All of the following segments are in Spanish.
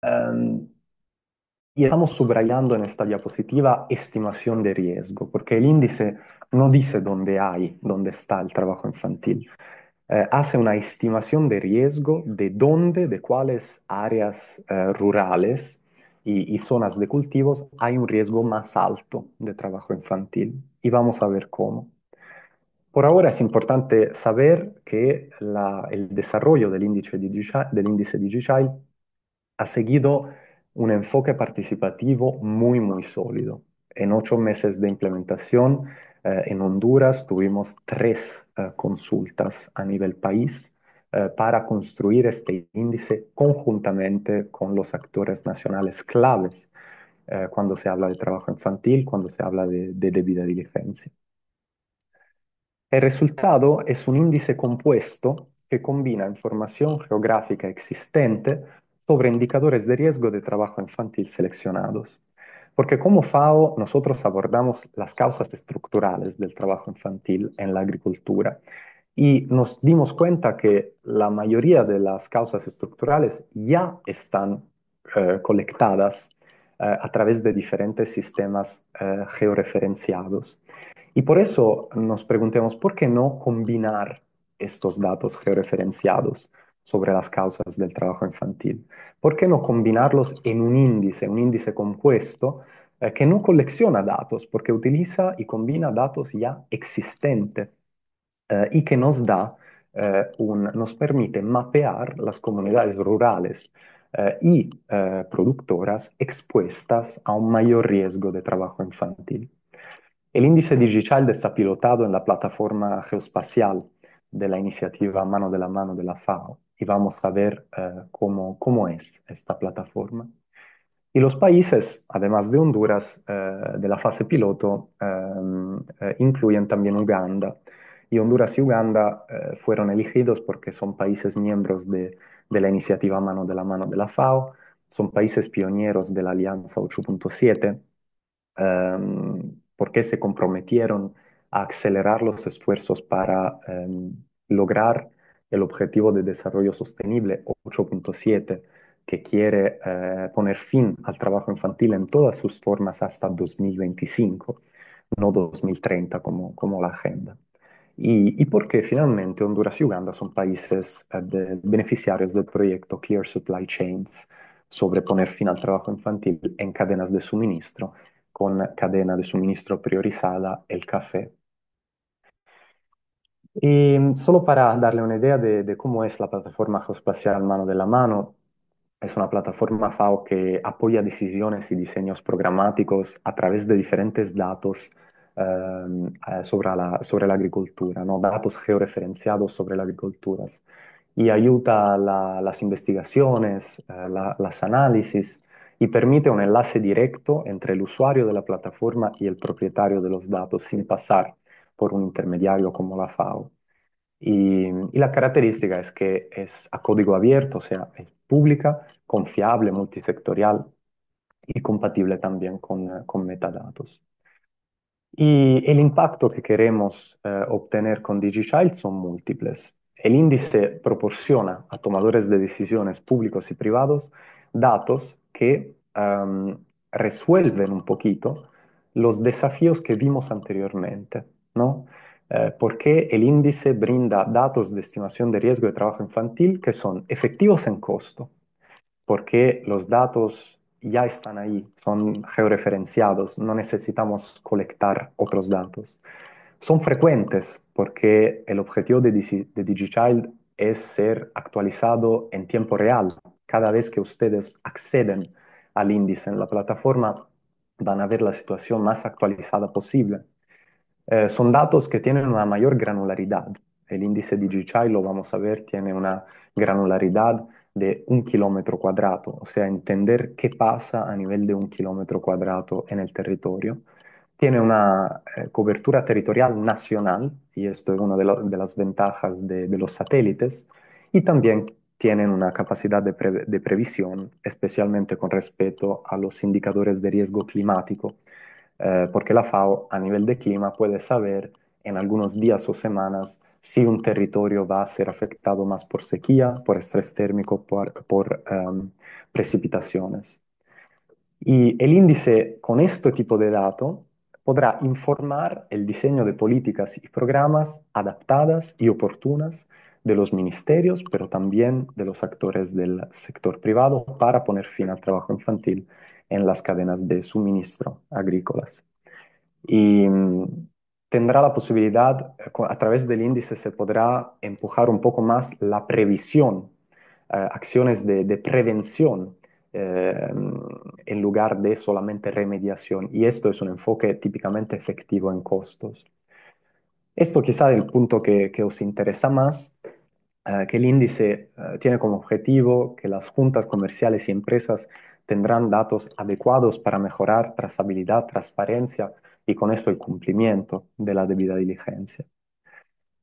Em, y estamos subrayando en esta diapositiva estimación de riesgo, porque el índice no dice dónde está el trabajo infantil. Hace una estimación de riesgo de dónde, de cuáles áreas rurales y zonas de cultivos hay un riesgo más alto de trabajo infantil. Y vamos a ver cómo. Por ahora es importante saber que el desarrollo del índice digital ha seguido un enfoque participativo muy sólido. En 8 meses de implementación, en Honduras tuvimos tres consultas a nivel país para construir este índice conjuntamente con los actores nacionales claves cuando se habla de trabajo infantil, cuando se habla de debida diligencia. El resultado es un índice compuesto que combina información geográfica existente sobre indicadores de riesgo de trabajo infantil seleccionados. Porque como FAO nosotros abordamos las causas estructurales del trabajo infantil en la agricultura y nos dimos cuenta que la mayoría de las causas estructurales ya están colectadas a través de diferentes sistemas georreferenciados. Y por eso nos preguntemos, ¿por qué no combinar estos datos georreferenciados sobre las causas del trabajo infantil? ¿Por qué no combinarlos en un índice compuesto que no colecciona datos, porque utiliza y combina datos ya existentes y que nos permite mapear las comunidades rurales y productoras expuestas a un mayor riesgo de trabajo infantil? El índice digital está pilotado en la plataforma geoespacial de la iniciativa Mano de la Mano de la FAO y vamos a ver cómo es esta plataforma. Y los países, además de Honduras, de la fase piloto, incluyen también Uganda. Y Honduras y Uganda fueron elegidos porque son países miembros de la iniciativa Mano de la FAO, son países pioneros de la Alianza 8.7, porque se comprometieron a acelerar los esfuerzos para lograr el Objetivo de Desarrollo Sostenible 8.7, que quiere poner fin al trabajo infantil en todas sus formas hasta 2025, no 2030 como la agenda. Y porque finalmente Honduras y Uganda son países beneficiarios del proyecto Clear Supply Chains sobre poner fin al trabajo infantil en cadenas de suministro, con cadena de suministro priorizada el café. Y solo para darle una idea de cómo es la plataforma geoespacial Mano de la Mano, es una plataforma FAO que apoya decisiones y diseños programáticos a través de diferentes datos sobre la agricultura, ¿no? Datos georreferenciados sobre la agricultura. Y ayuda a las investigaciones, las análisis y permite un enlace directo entre el usuario de la plataforma y el propietario de los datos sin pasar por un intermediario como la FAO. Y la característica es que es a código abierto, o sea, es pública, confiable, multisectorial y compatible también con metadatos. Y el impacto que queremos obtener con DigiChild son múltiples. El índice proporciona a tomadores de decisiones públicos y privados datos que resuelven un poquito los desafíos que vimos anteriormente, ¿no? Porque el índice brinda datos de estimación de riesgo de trabajo infantil que son efectivos en costo, porque los datos ya están ahí, son georreferenciados, no necesitamos colectar otros datos. Son frecuentes porque el objetivo de DigiChild es ser actualizado en tiempo real. Cada vez que ustedes acceden al índice en la plataforma, van a ver la situación más actualizada posible. Son datos que tienen una mayor granularidad. El índice DigiChai, lo vamos a ver, tiene una granularidad de 1 kilómetro cuadrado, o sea, entender qué pasa a nivel de 1 kilómetro cuadrado en el territorio. Tiene una cobertura territorial nacional, y esto es una de las ventajas de los satélites, y también tienen una capacidad de previsión, especialmente con respecto a los indicadores de riesgo climático, porque la FAO a nivel de clima puede saber en algunos días o semanas si un territorio va a ser afectado más por sequía, por estrés térmico, precipitaciones. Y el índice con este tipo de datos podrá informar el diseño de políticas y programas adaptadas y oportunas de los ministerios, pero también de los actores del sector privado para poner fin al trabajo infantil en las cadenas de suministro agrícolas. Y tendrá la posibilidad, a través del índice se podrá empujar un poco más la previsión, acciones de prevención eh, en lugar de solamente remediación. Y esto es un enfoque típicamente efectivo en costos. Esto quizá es el punto que os interesa más, que el índice tiene como objetivo que las juntas comerciales y empresas tendrán datos adecuados para mejorar trazabilidad, transparencia y con esto el cumplimiento de la debida diligencia.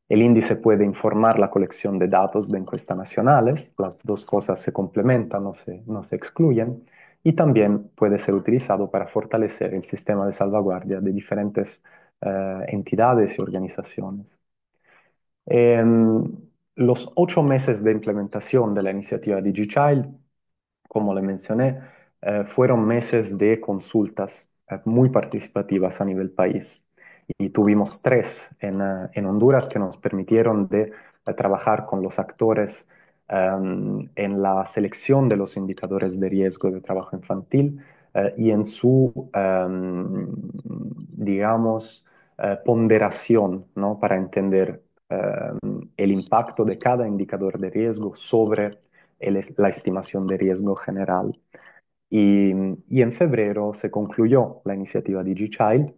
El índice puede informar la colección de datos de encuestas nacionales, las dos cosas se complementan, no se excluyen, y también puede ser utilizado para fortalecer el sistema de salvaguardia de diferentes entidades y organizaciones. En los 8 meses de implementación de la iniciativa DigiChild, como le mencioné, fueron meses de consultas muy participativas a nivel país. Y tuvimos tres en Honduras que nos permitieron de trabajar con los actores en la selección de los indicadores de riesgo de trabajo infantil y en su, digamos, ponderación, ¿no? Para entender el impacto de cada indicador de riesgo sobre la estimación de riesgo general. Y, y en febrero se concluyó la iniciativa DigiChild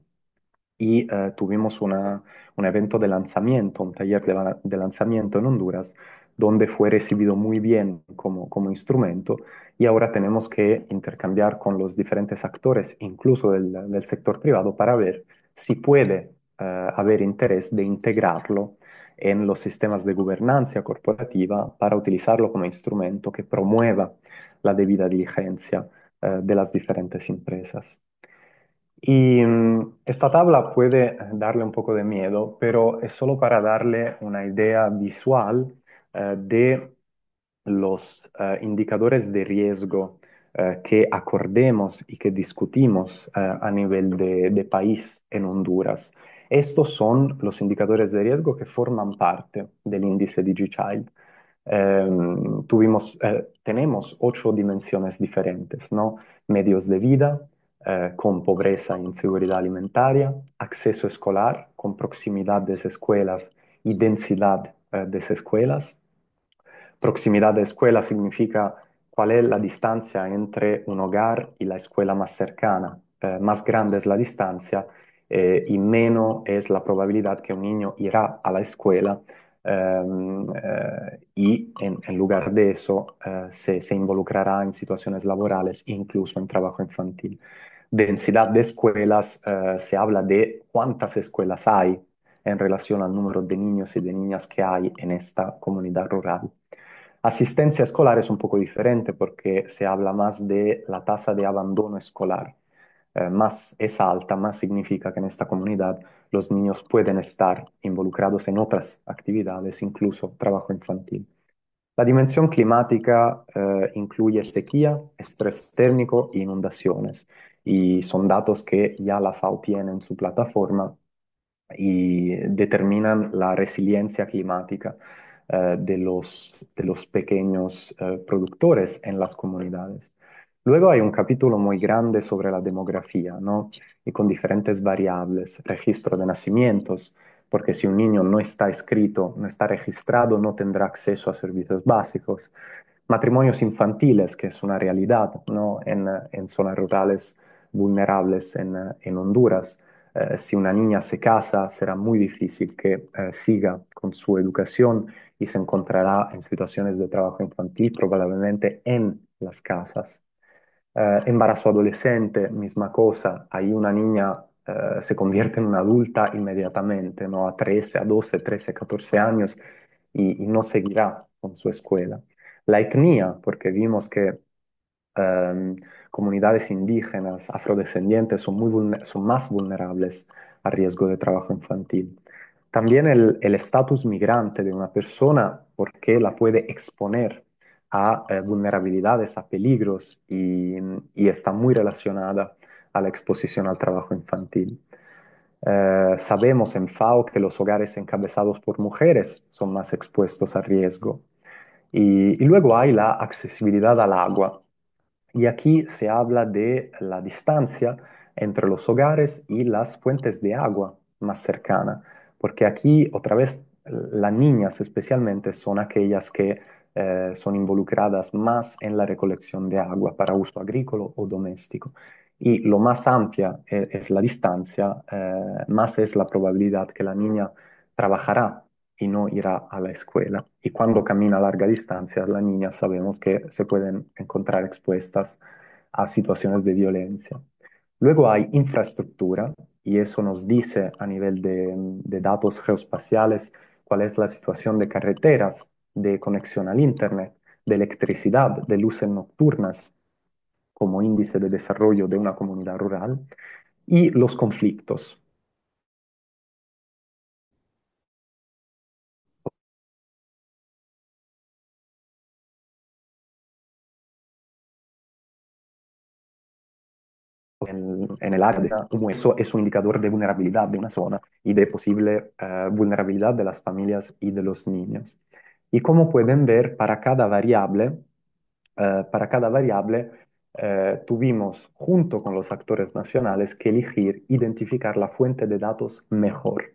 y tuvimos un evento de lanzamiento, un taller de lanzamiento en Honduras, donde fue recibido muy bien como instrumento y ahora tenemos que intercambiar con los diferentes actores, incluso del sector privado, para ver si puede haber interés de integrarlo en los sistemas de gobernanza corporativa para utilizarlo como instrumento que promueva la debida diligencia de las diferentes empresas. Y esta tabla puede darle un poco de miedo, pero es solo para darle una idea visual de los indicadores de riesgo que acordemos y que discutimos a nivel de país en Honduras. Estos son los indicadores de riesgo que forman parte del índice DigiChild. Tenemos 8 dimensiones diferentes, ¿no? Medios de vida, con pobreza e inseguridad alimentaria, acceso escolar, con proximidad de las escuelas y densidad de las escuelas. Proximidad de escuela significa cuál es la distancia entre un hogar y la escuela más cercana. Más grande es la distancia y menos es la probabilidad que un niño irá a la escuela y en lugar de eso se involucrará en situaciones laborales, incluso en trabajo infantil. Densidad de escuelas, se habla de cuántas escuelas hay en relación al número de niños y de niñas que hay en esta comunidad rural. Asistencia escolar es un poco diferente porque se habla más de la tasa de abandono escolar. Más es alta, más significa que en esta comunidad los niños pueden estar involucrados en otras actividades, incluso trabajo infantil. La dimensión climática incluye sequía, estrés térmico e inundaciones. Y son datos que ya la FAO tiene en su plataforma y determinan la resiliencia climática de los pequeños productores en las comunidades. Luego hay un capítulo muy grande sobre la demografía, ¿no? Y con diferentes variables, registro de nacimientos, porque si un niño no está escrito, no está registrado, no tendrá acceso a servicios básicos. Matrimonios infantiles, que es una realidad, ¿no? En zonas rurales vulnerables en Honduras. Si una niña se casa, será muy difícil que siga con su educación y se encontrará en situaciones de trabajo infantil, probablemente en las casas. Embarazo adolescente, misma cosa, ahí una niña se convierte en una adulta inmediatamente, ¿no? A 13, a 12, 13, 14 años y no seguirá con su escuela. La etnia, porque vimos que em, comunidades indígenas, afrodescendientes son más vulnerables a riesgo de trabajo infantil. También el estatus migrante de una persona, porque la puede exponer a vulnerabilidades, a peligros y está muy relacionada a la exposición al trabajo infantil. Sabemos en FAO que los hogares encabezados por mujeres son más expuestos a riesgo. Y luego hay la accesibilidad al agua. Y aquí se habla de la distancia entre los hogares y las fuentes de agua más cercanas, porque aquí otra vez las niñas especialmente son aquellas que son involucradas más en la recolección de agua para uso agrícola o doméstico. Y lo más amplia es la distancia, más es la probabilidad que la niña trabajará y no irá a la escuela. Y cuando camina a larga distancia, las niñas sabemos que se pueden encontrar expuestas a situaciones de violencia. Luego hay infraestructura y eso nos dice a nivel de datos geoespaciales cuál es la situación de carreteras, de conexión al Internet, de electricidad, de luces nocturnas como índice de desarrollo de una comunidad rural y los conflictos. En el área, como eso es un indicador de vulnerabilidad de una zona y de posible vulnerabilidad de las familias y de los niños. Y como pueden ver, para cada variable tuvimos, junto con los actores nacionales, que elegir identificar la fuente de datos mejor.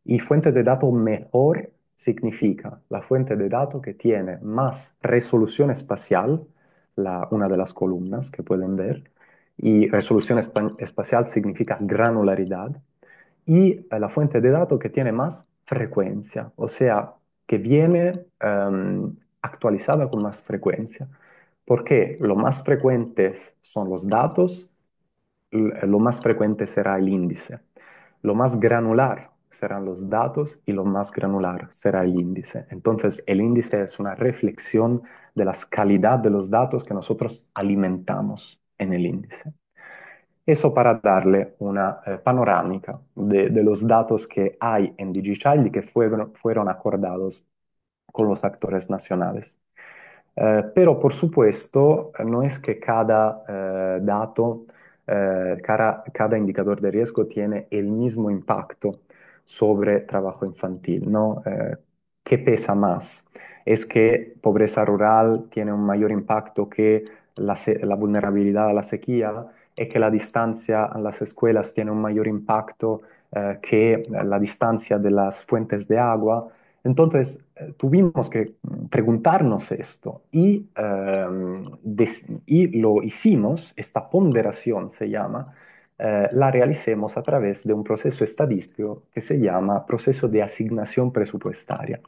Y fuente de datos mejor significa la fuente de datos que tiene más resolución espacial, una de las columnas que pueden ver, y resolución espacial significa granularidad, y la fuente de datos que tiene más frecuencia, o sea, que viene actualizada con más frecuencia. Porque lo más frecuentes son los datos, lo más frecuente será el índice. Lo más granular serán los datos y lo más granular será el índice. Entonces, el índice es una reflexión de la calidad de los datos que nosotros alimentamos en el índice. Eso para darle una panorámica de los datos que hay en DigiChild y que fueron acordados con los actores nacionales. Pero por supuesto, no es que cada dato, cada indicador de riesgo tiene el mismo impacto sobre trabajo infantil, ¿no? ¿Qué pesa más? ¿Es que pobreza rural tiene un mayor impacto que la vulnerabilidad a la sequía? ¿Es que la distancia a las escuelas tiene un mayor impacto que la distancia de las fuentes de agua? Entonces, tuvimos que preguntarnos esto y lo hicimos, esta ponderación se llama, la realicemos a través de un proceso estadístico que se llama proceso de asignación presupuestaria.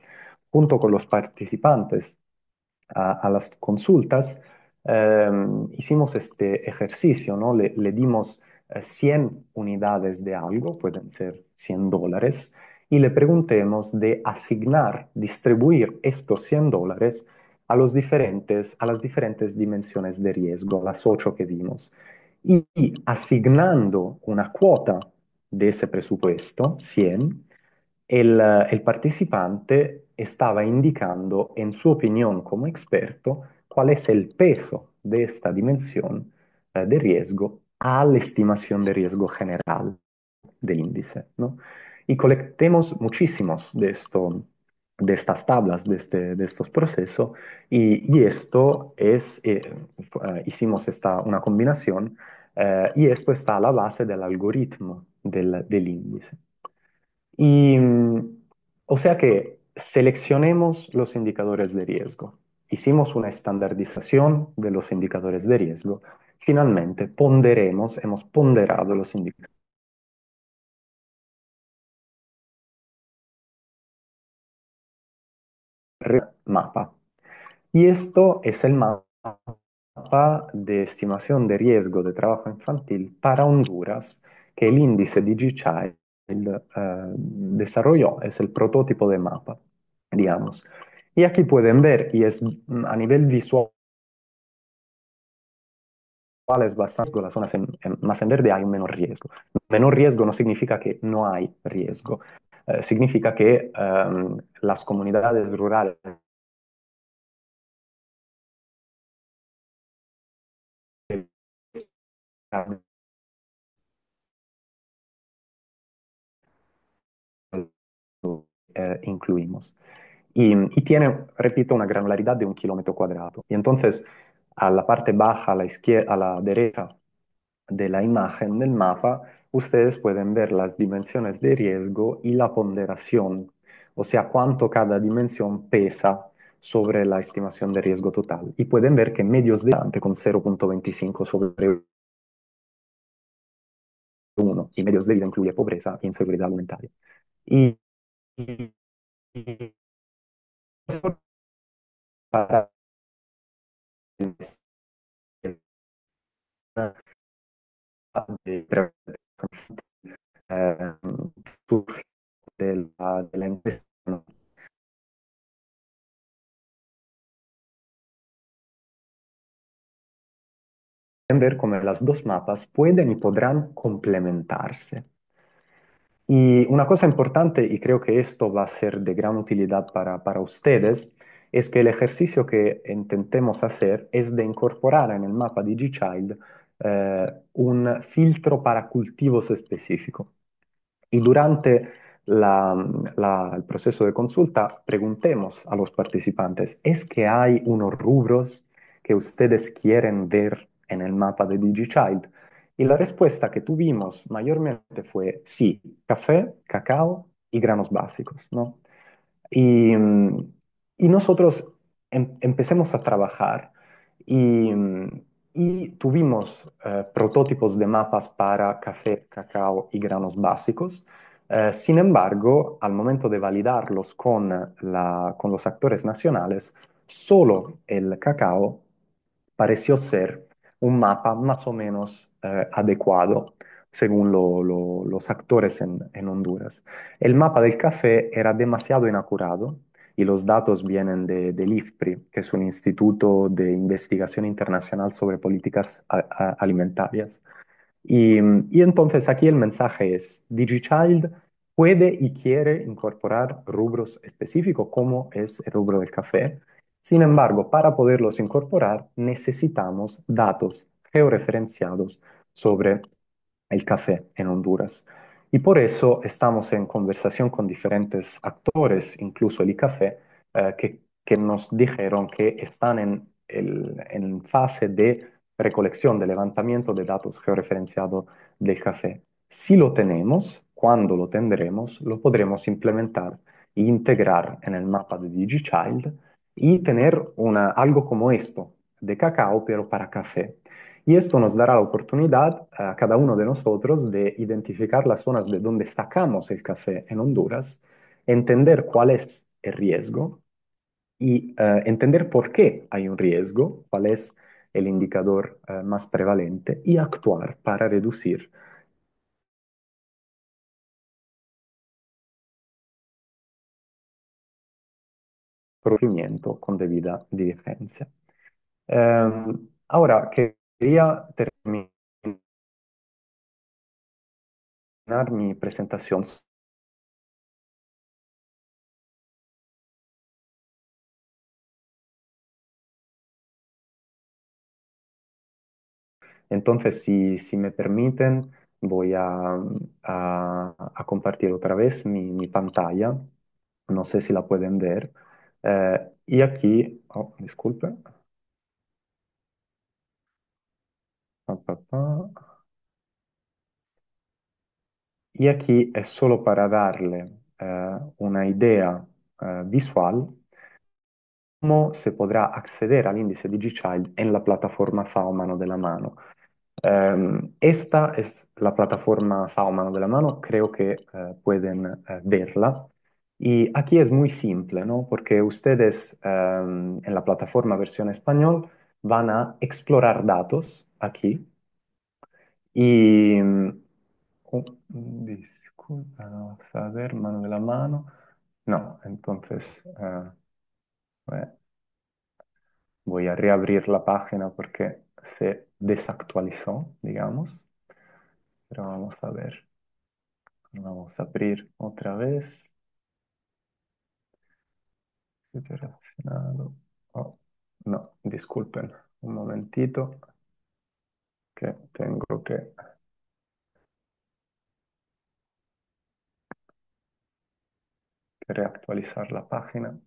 Junto con los participantes a las consultas, hicimos este ejercicio, ¿no? Le dimos 100 unidades de algo, pueden ser $100, y le preguntemos de asignar, distribuir estos $100 a las diferentes dimensiones de riesgo, las 8 que vimos. Y asignando una cuota de ese presupuesto, 100, el participante estaba indicando, en su opinión como experto, cuál es el peso de esta dimensión de riesgo a la estimación de riesgo general del índice, ¿no? Y colectemos muchísimos de estas tablas, de estos procesos, y esto hicimos una combinación, y esto está a la base del algoritmo del índice. Y, o sea que seleccionemos los indicadores de riesgo. Hicimos una estandarización de los indicadores de riesgo. Finalmente, hemos ponderado los indicadores mapa. Y esto es el mapa de estimación de riesgo de trabajo infantil para Honduras que el índice DigiChild desarrolló. Es el prototipo de mapa, digamos. Y aquí pueden ver, y es a nivel visual es bastante, las zonas más en verde hay un menor riesgo. Menor riesgo no significa que no hay riesgo. Significa que las comunidades rurales incluimos. Y tiene, repito, una granularidad de 1 kilómetro cuadrado. Y entonces, a la parte baja, a la izquierda, a la derecha de la imagen del mapa, ustedes pueden ver las dimensiones de riesgo y la ponderación, o sea, cuánto cada dimensión pesa sobre la estimación de riesgo total. Y pueden ver que medios de con 0,25 sobre 1, y medios de vida incluye pobreza e inseguridad alimentaria. Y, y- y eso para de eh, surge de la investigación. Ver cómo las dos mapas pueden y podrán complementarse. Y una cosa importante, y creo que esto va a ser de gran utilidad para ustedes, es que el ejercicio que intentemos hacer es de incorporar en el mapa DigiChild un filtro para cultivos específicos. Y durante el proceso de consulta, preguntemos a los participantes, ¿es que hay unos rubros que ustedes quieren ver en el mapa de DigiChild? Y la respuesta que tuvimos mayormente fue sí, café, cacao y granos básicos, ¿no? Y, y nosotros empecemos a trabajar y tuvimos prototipos de mapas para café, cacao y granos básicos. Sin embargo, al momento de validarlos con los actores nacionales, solo el cacao pareció ser un mapa más o menos adecuado según los actores en Honduras. El mapa del café era demasiado inacurado y los datos vienen del IFPRI, que es un instituto de investigación internacional sobre políticas alimentarias. Y entonces aquí el mensaje es, DigiChild puede y quiere incorporar rubros específicos como es el rubro del café. Sin embargo, para poderlos incorporar necesitamos datos georreferenciados sobre el café en Honduras. Y por eso estamos en conversación con diferentes actores, incluso el ICAFE, que nos dijeron que están en fase de recolección, de levantamiento de datos georreferenciados del café. Si lo tenemos, cuando lo tendremos, lo podremos implementar e integrar en el mapa de DigiChild y tener algo como esto, de cacao, pero para café. Y esto nos dará la oportunidad a cada uno de nosotros de identificar las zonas de donde sacamos el café en Honduras, entender cuál es el riesgo y entender por qué hay un riesgo, cuál es el indicador más prevalente y actuar para reducir el corrimiento con debida diligencia. Ahora, quería terminar mi presentación. Entonces, si me permiten, voy a compartir otra vez mi pantalla. No sé si la pueden ver. Y aquí, oh, disculpe. Pa, pa, pa. Y aquí es solo para darle una idea visual cómo se podrá acceder al índice DigiChild en la plataforma FAO Mano de la Mano. Esta es la plataforma FAO Mano de la Mano, creo que pueden verla. Y aquí es muy simple, ¿no? Porque ustedes en la plataforma versión español van a explorar datos aquí y... oh, disculpa, vamos a ver, mano de la mano. No, entonces eh, voy a reabrir la página porque se desactualizó, digamos. Pero vamos a ver. Vamos a abrir otra vez. Relacionado. Oh, no, disculpen. Un momentito que tengo que reactualizar la página.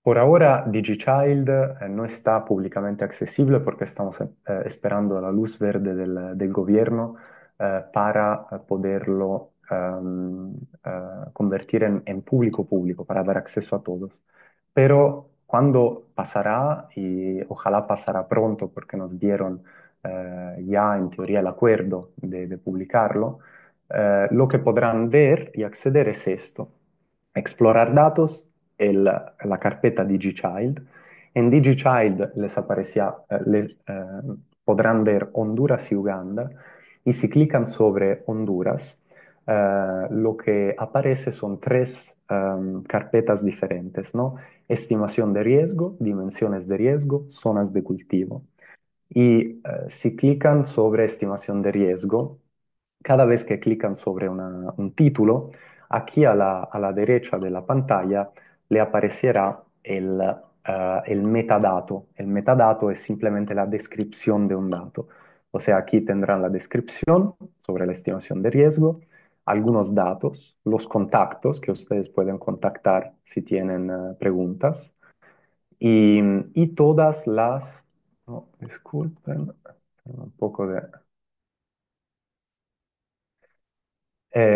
Por ahora, DigiChild no está públicamente accesible porque estamos esperando la luz verde del gobierno para poderlo convertir en público público, para dar acceso a todos. Pero cuando pasará, y ojalá pasará pronto porque nos dieron ya en teoría el acuerdo de publicarlo, lo que podrán ver y acceder es esto: explorar datos, la carpeta DigiChild. En DigiChild podrán ver Honduras y Uganda, y si clican sobre Honduras, lo que aparece son tres carpetas diferentes, ¿no? Estimación de riesgo, dimensiones de riesgo, zonas de cultivo. Y si clican sobre estimación de riesgo, cada vez que clican sobre un título, aquí a la derecha de la pantalla le aparecerá el metadato. El metadato es simplemente la descripción de un dato. O sea, aquí tendrán la descripción sobre la estimación de riesgo, algunos datos, los contactos que ustedes pueden contactar si tienen preguntas, y, y todas las... No, disculpen, un poco de...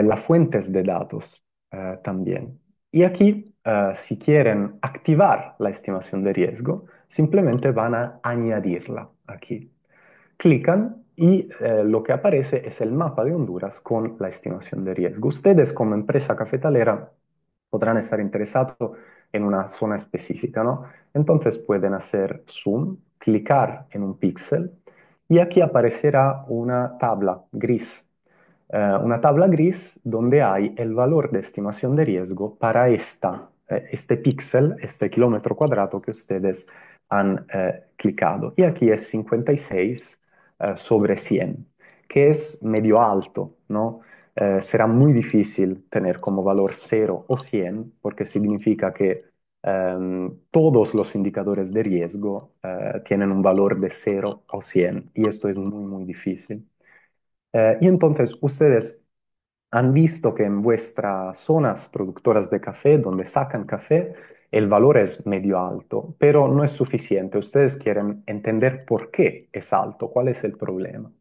las fuentes de datos también. Y aquí, si quieren activar la estimación de riesgo, simplemente van a añadirla aquí. Clican y lo que aparece es el mapa de Honduras con la estimación de riesgo. Ustedes como empresa cafetalera podrán estar interesados en una zona específica, ¿no? Entonces pueden hacer zoom, clicar en un píxel y aquí aparecerá una tabla gris donde hay el valor de estimación de riesgo para este píxel, este kilómetro cuadrado que ustedes han clicado. Y aquí es 56 sobre 100, que es medio alto, ¿no? Será muy difícil tener como valor 0 o 100 porque significa que todos los indicadores de riesgo tienen un valor de 0 o 100 y esto es muy, muy difícil. Y entonces ustedes han visto que en vuestras zonas productoras de café, donde sacan café, el valor es medio alto, pero no es suficiente. Ustedes quieren entender por qué es alto, cuál es el problema.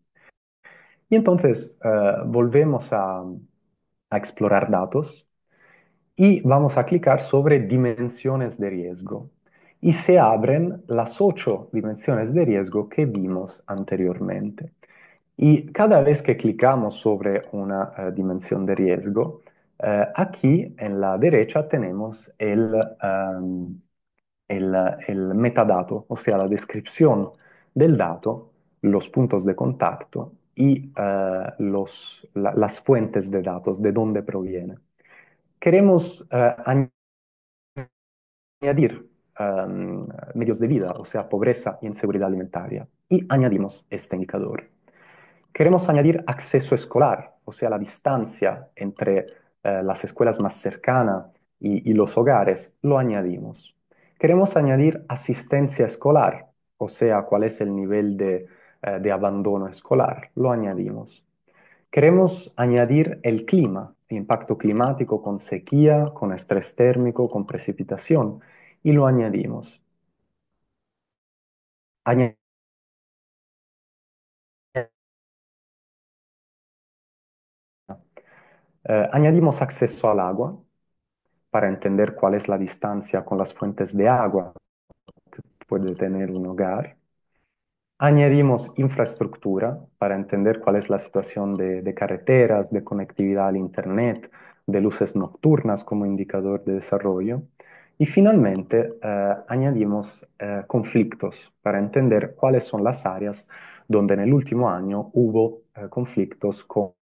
Y entonces volvemos a explorar datos y vamos a clicar sobre dimensiones de riesgo. Y se abren las 8 dimensiones de riesgo que vimos anteriormente. Y cada vez que clicamos sobre una dimensión de riesgo, aquí en la derecha tenemos el metadato, o sea, la descripción del dato, los puntos de contacto y las fuentes de datos, de dónde proviene. Queremos añadir medios de vida, o sea, pobreza y inseguridad alimentaria, y añadimos este indicador. Queremos añadir acceso escolar, o sea, la distancia entre las escuelas más cercanas y los hogares, lo añadimos. Queremos añadir asistencia escolar, o sea, cuál es el nivel de abandono escolar, lo añadimos. Queremos añadir el clima, el impacto climático con sequía, con estrés térmico, con precipitación, y lo añadimos. Añadimos añadimos acceso al agua para entender cuál es la distancia con las fuentes de agua que puede tener un hogar. Añadimos infraestructura para entender cuál es la situación de carreteras, de conectividad al Internet, de luces nocturnas como indicador de desarrollo. Y finalmente, añadimos conflictos para entender cuáles son las áreas donde en el último año hubo conflictos con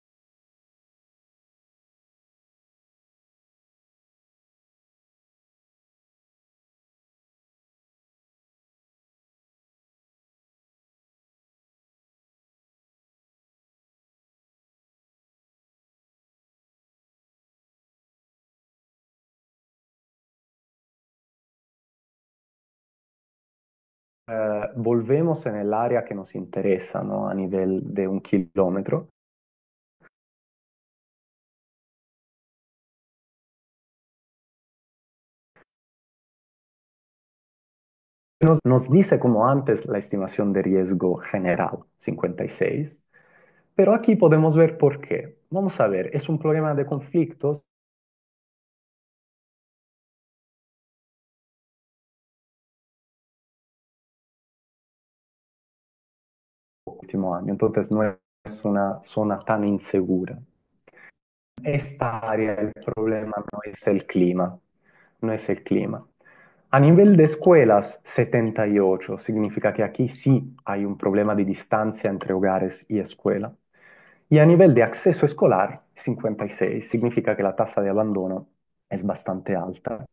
volvemos en el área que nos interesa, ¿no? A nivel de 1 kilómetro. Nos dice como antes la estimación de riesgo general, 56, pero aquí podemos ver por qué. Vamos a ver, es un problema de conflictos último año, entonces no es una zona tan insegura. Esta área el problema no es el clima, no es el clima. A nivel de escuelas, 78 significa que aquí sí hay un problema de distancia entre hogares y escuela. Y a nivel de acceso escolar, 56 significa que la tasa de abandono es bastante alta.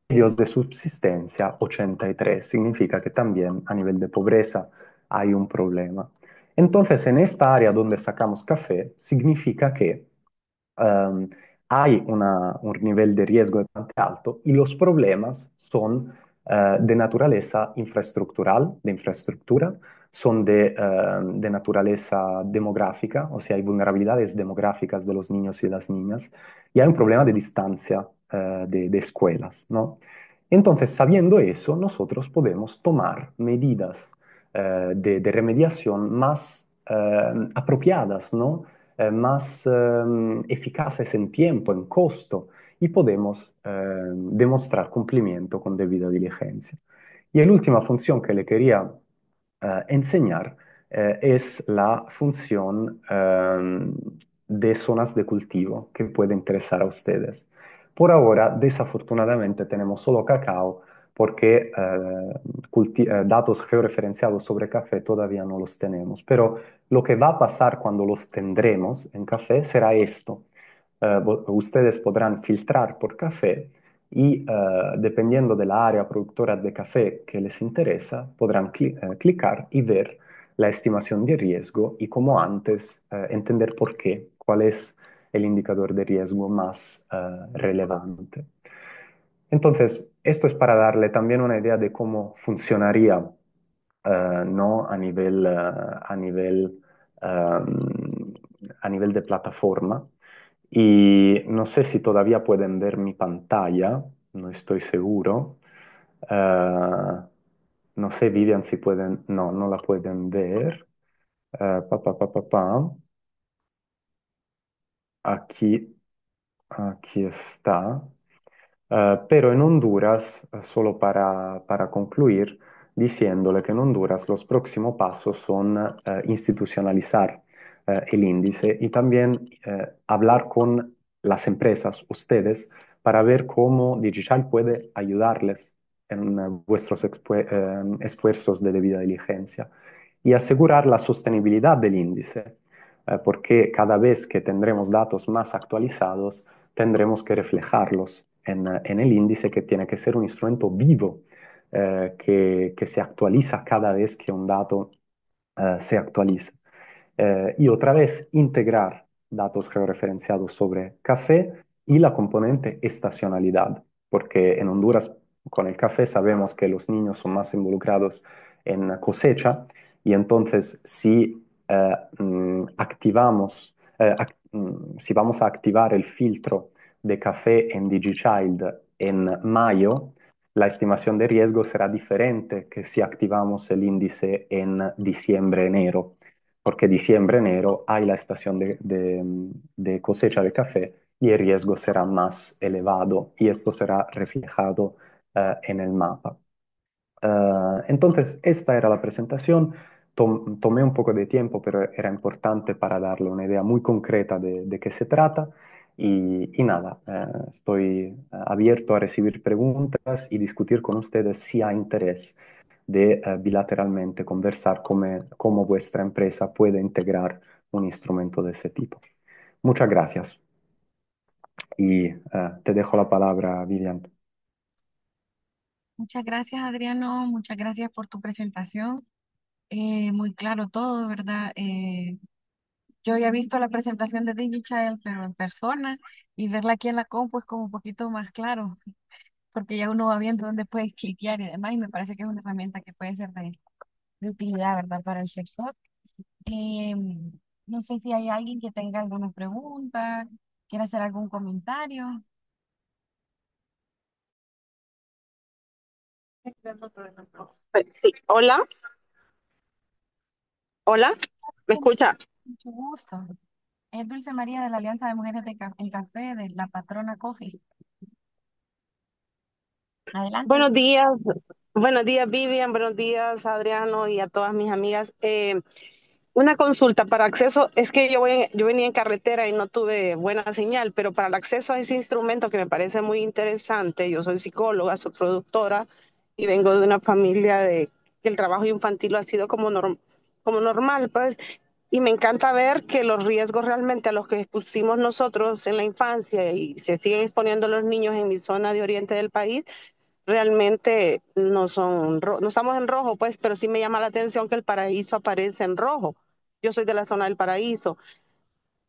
Medios de subsistencia, 83, significa que también a nivel de pobreza hay un problema. Entonces, en esta área donde sacamos café, significa que um, hay un nivel de riesgo bastante alto y los problemas son de naturaleza infraestructural, de infraestructura, son de naturaleza demográfica, o sea, hay vulnerabilidades demográficas de los niños y las niñas, y hay un problema de distancia de escuelas, ¿no? Entonces, sabiendo eso, nosotros podemos tomar medidas de remediación más apropiadas, ¿no? Más eficaces en tiempo, en costo, y podemos demostrar cumplimiento con debida diligencia. Y la última función que le quería enseñar es la función de zonas de cultivo que puede interesar a ustedes. Por ahora, desafortunadamente, tenemos solo cacao porque datos georreferenciados sobre café todavía no los tenemos. Pero lo que va a pasar cuando los tendremos en café será esto. Ustedes podrán filtrar por café y dependiendo de la área productora de café que les interesa, podrán clicar y ver la estimación de riesgo y como antes entender por qué, cuál es el indicador de riesgo más relevante. Entonces, esto es para darle también una idea de cómo funcionaría, ¿no? Um, a nivel de plataforma. Y no sé si todavía pueden ver mi pantalla, no estoy seguro. No sé, Vivian, si pueden, no, no la pueden ver. Pa. Aquí, aquí está. Pero en Honduras, solo para concluir, diciéndole que en Honduras los próximos pasos son institucionalizar el índice y también hablar con las empresas, ustedes, para ver cómo Digital puede ayudarles en vuestros esfuerzos de debida diligencia y asegurar la sostenibilidad del índice, porque cada vez que tendremos datos más actualizados, tendremos que reflejarlos en el índice que tiene que ser un instrumento vivo que se actualiza cada vez que un dato se actualiza. Y otra vez integrar datos georreferenciados sobre café y la componente estacionalidad, porque en Honduras con el café sabemos que los niños son más involucrados en cosecha y entonces si si vamos a activar el filtro de café en DigiChild en mayo, la estimación de riesgo será diferente que si activamos el índice en diciembre-enero, porque diciembre-enero hay la estación de cosecha de café y el riesgo será más elevado y esto será reflejado en el mapa. Entonces, esta era la presentación. Tomé un poco de tiempo, pero era importante para darle una idea muy concreta de qué se trata. Y nada, estoy abierto a recibir preguntas y discutir con ustedes si hay interés de bilateralmente conversar cómo vuestra empresa puede integrar un instrumento de ese tipo. Muchas gracias y te dejo la palabra, Vivian. Muchas gracias, Adriano. Muchas gracias por tu presentación. Muy claro todo, ¿verdad? Yo ya he visto la presentación de DigiChild, pero en persona y verla aquí en la compu es como un poquito más claro. porque ya uno va viendo dónde puede cliquear y demás, y me parece que es una herramienta que puede ser de utilidad, ¿verdad?, para el sector. No sé si hay alguien que tenga alguna pregunta, quiera hacer algún comentario. Sí, hola, hola, ¿me Sí, escucha? mucho gusto. Es Dulce María de la Alianza de Mujeres en Café de la Patrona Coffee. Adelante. Buenos días, Vivian, buenos días, Adriano, y a todas mis amigas. Una consulta para acceso, es que yo venía en carretera y no tuve buena señal, pero para el acceso a ese instrumento que me parece muy interesante, yo soy psicóloga, soy productora y vengo de una familia de que el trabajo infantil ha sido como normal, pues, y me encanta ver que los riesgos realmente a los que expusimos nosotros en la infancia y se siguen exponiendo los niños en mi zona de oriente del país, realmente no estamos en rojo, pues, pero sí me llama la atención que el paraíso aparece en rojo. Yo soy de la zona del paraíso,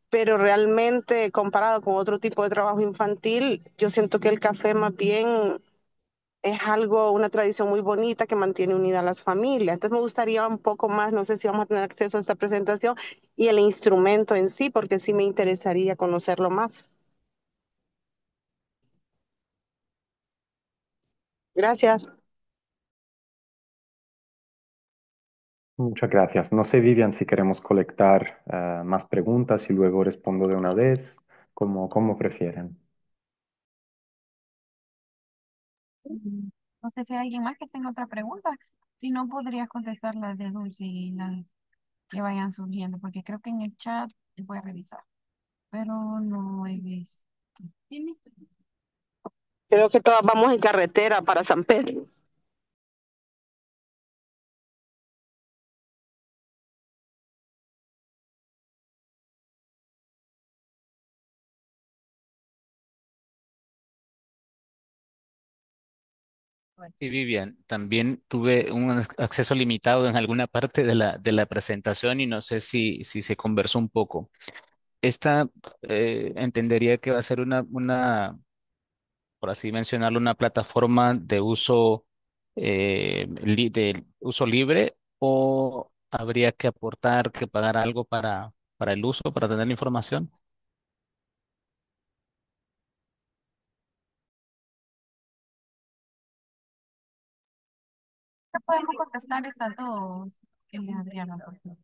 pero realmente comparado con otro tipo de trabajo infantil, yo siento que el café más bien es algo, una tradición muy bonita que mantiene unidas a las familias. Entonces me gustaría un poco más, no sé si vamos a tener acceso a esta presentación y el instrumento en sí, porque sí me interesaría conocerlo más. Gracias. Muchas gracias. No sé, Vivian, si queremos colectar más preguntas y luego respondo de una vez, como prefieren. No sé si hay alguien más que tenga otra pregunta. Si no, podrías contestar las de Dulce y las que vayan surgiendo, porque creo que en el chat voy a revisar, pero no he visto. ¿Tiene? Creo que todas vamos en carretera para San Pedro. Sí, Vivian, también tuve un acceso limitado en alguna parte de la presentación y no sé si se conversó un poco. Esta entendería que va a ser por así mencionarlo, una plataforma de uso libre o habría que aportar, que pagar algo para el uso, para tener la información. Podemos contestar estas dos que le Adriana, por favor.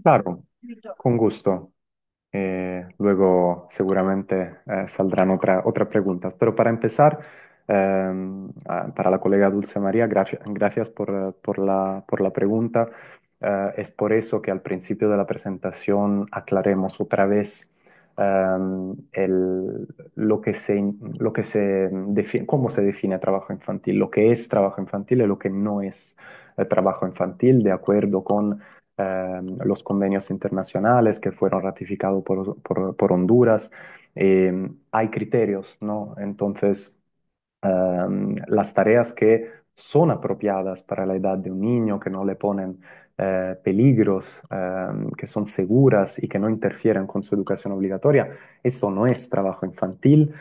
Claro, con gusto. Luego seguramente saldrán otra preguntas. Pero para empezar, para la colega Dulce María, gracias por la pregunta. Es por eso que al principio de la presentación aclaremos otra vez lo que cómo se define trabajo infantil, lo que es trabajo infantil y lo que no es trabajo infantil, de acuerdo con los convenios internacionales que fueron ratificados por Honduras. Hay criterios, ¿no? Entonces, las tareas que son apropiadas para la edad de un niño, que no le ponen peligros, que son seguras y que no interfieren con su educación obligatoria, eso no es trabajo infantil,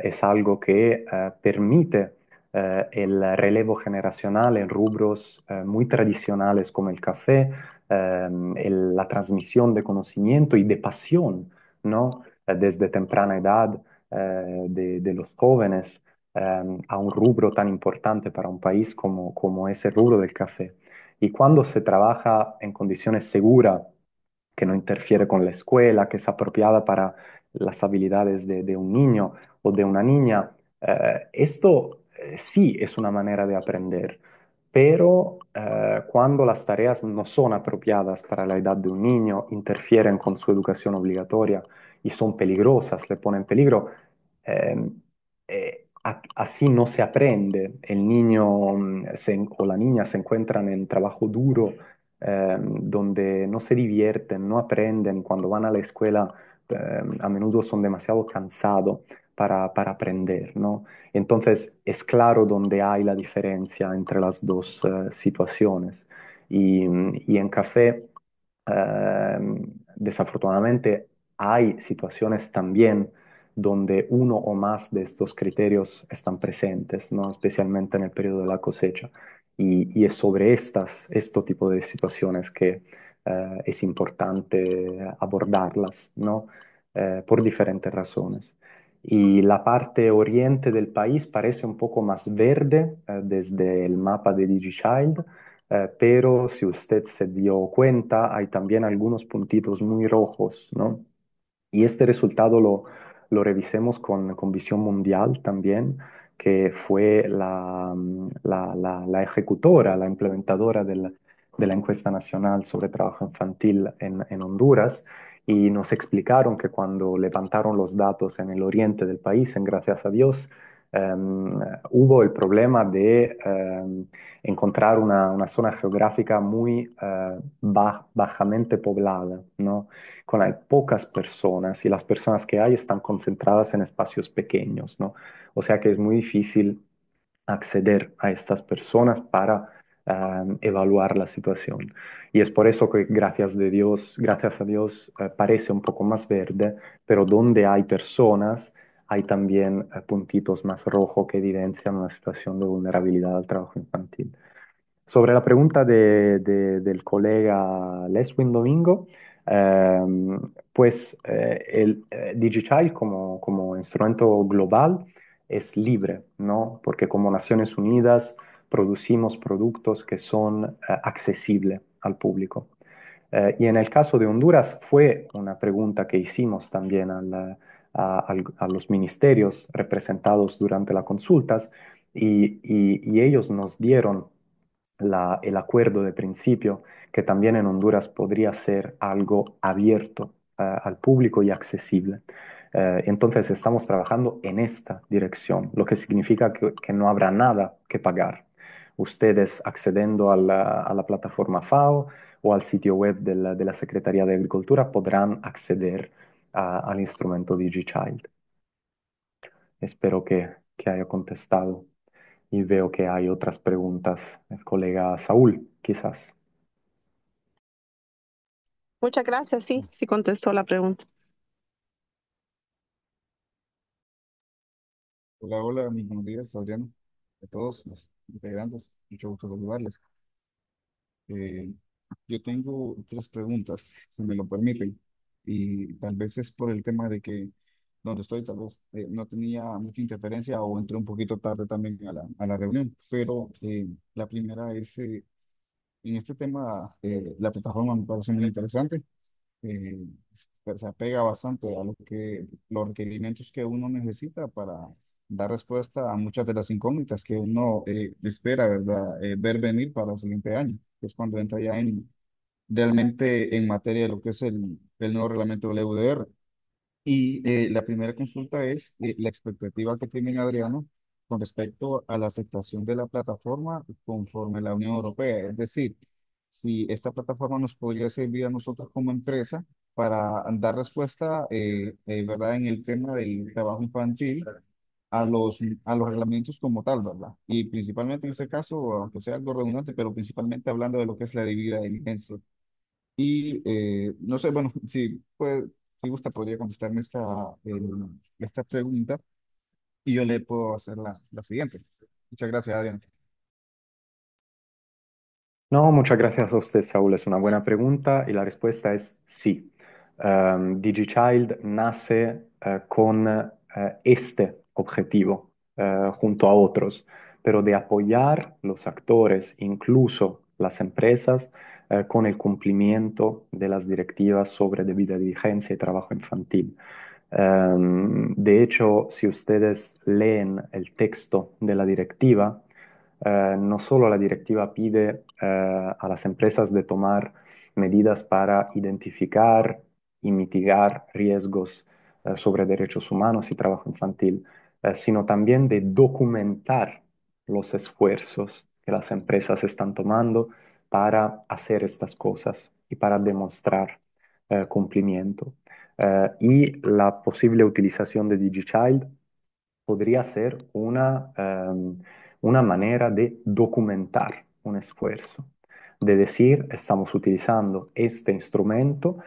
es algo que permite el relevo generacional en rubros muy tradicionales como el café, la transmisión de conocimiento y de pasión, ¿no? Desde temprana edad de los jóvenes a un rubro tan importante para un país como es el rubro del café. Y cuando se trabaja en condiciones seguras, que no interfiere con la escuela, que es apropiada para las habilidades de un niño o de una niña, esto sí es una manera de aprender. Pero cuando las tareas no son apropiadas para la edad de un niño, interfieren con su educación obligatoria y son peligrosas, le ponen en peligro, eh, así no se aprende. El niño o la niña se encuentran en trabajo duro, donde no se divierten, no aprenden. Cuando van a la escuela, a menudo son demasiado cansados para aprender, ¿no? Entonces es claro donde hay la diferencia entre las dos situaciones. Y en café, desafortunadamente, hay situaciones también donde uno o más de estos criterios están presentes, ¿no? Especialmente en el periodo de la cosecha. Y es sobre este tipo de situaciones que es importante abordarlas, ¿no? Por diferentes razones. Y la parte oriente del país parece un poco más verde desde el mapa de DigiChild, pero si usted se dio cuenta, hay también algunos puntitos muy rojos, ¿no? Y este resultado lo revisemos con Visión Mundial también, que fue la ejecutora, la implementadora de la encuesta nacional sobre trabajo infantil en Honduras. Y nos explicaron que cuando levantaron los datos en el oriente del país, en gracias a Dios, hubo el problema de encontrar una zona geográfica muy bajamente poblada, ¿no? Con hay pocas personas y las personas que hay están concentradas en espacios pequeños, ¿no? O sea que es muy difícil acceder a estas personas para evaluar la situación. Y es por eso que gracias a Dios, parece un poco más verde, pero donde hay personas, hay también puntitos más rojos que evidencian una situación de vulnerabilidad al trabajo infantil. Sobre la pregunta del colega Leswin Domingo, pues el DigiChild como instrumento global es libre, ¿no? Porque como Naciones Unidas producimos productos que son accesibles al público. Y en el caso de Honduras fue una pregunta que hicimos también a los ministerios representados durante las consultas y ellos nos dieron el acuerdo de principio que también en Honduras podría ser algo abierto al público y accesible. Entonces estamos trabajando en esta dirección, lo que significa que no habrá nada que pagar. Ustedes accediendo a la plataforma FAO o al sitio web de la Secretaría de Agricultura podrán acceder al instrumento DigiChild. Espero que haya contestado. Y veo que hay otras preguntas. El colega Saúl, quizás. Muchas gracias, sí, sí contestó la pregunta. Hola, hola, muy buenos días, Adriano, a todos los integrantes, mucho gusto saludarles. Eh, yo tengo tres preguntas, si me lo permiten, y tal vez es por el tema de que donde estoy, tal vez no tenía mucha interferencia o entré un poquito tarde también a la reunión, pero la primera es, en este tema, la plataforma me parece muy interesante, eh, se apega bastante a los requerimientos que uno necesita para dar respuesta a muchas de las incógnitas que uno espera, ¿verdad? Ver venir para el siguiente año, que es cuando entra ya realmente en materia de lo que es el nuevo reglamento del EUDR. Y la primera consulta es la expectativa que tiene Adriano con respecto a la aceptación de la plataforma conforme la Unión Europea. Es decir, si esta plataforma nos podría servir a nosotros como empresa para dar respuesta, ¿verdad?, en el tema del trabajo infantil a los reglamentos como tal, ¿verdad? Y principalmente en este caso, aunque sea algo redundante, pero principalmente hablando de lo que es la debida diligencia. Y no sé, bueno, si gusta, podría contestarme esta pregunta y yo le puedo hacer la siguiente. Muchas gracias, Adrián. No, muchas gracias a usted, Saúl. Es una buena pregunta y la respuesta es sí. DigiChild nace con este objetivo junto a otros, pero de apoyar los actores, incluso las empresas, con el cumplimiento de las directivas sobre debida diligencia y trabajo infantil. De hecho, si ustedes leen el texto de la directiva, no solo la directiva pide a las empresas de tomar medidas para identificar y mitigar riesgos sobre derechos humanos y trabajo infantil, sino también de documentar los esfuerzos que las empresas están tomando para hacer estas cosas y para demostrar cumplimiento. Y la posible utilización de DigiChild podría ser una manera de documentar un esfuerzo. de decir, estamos utilizando este instrumento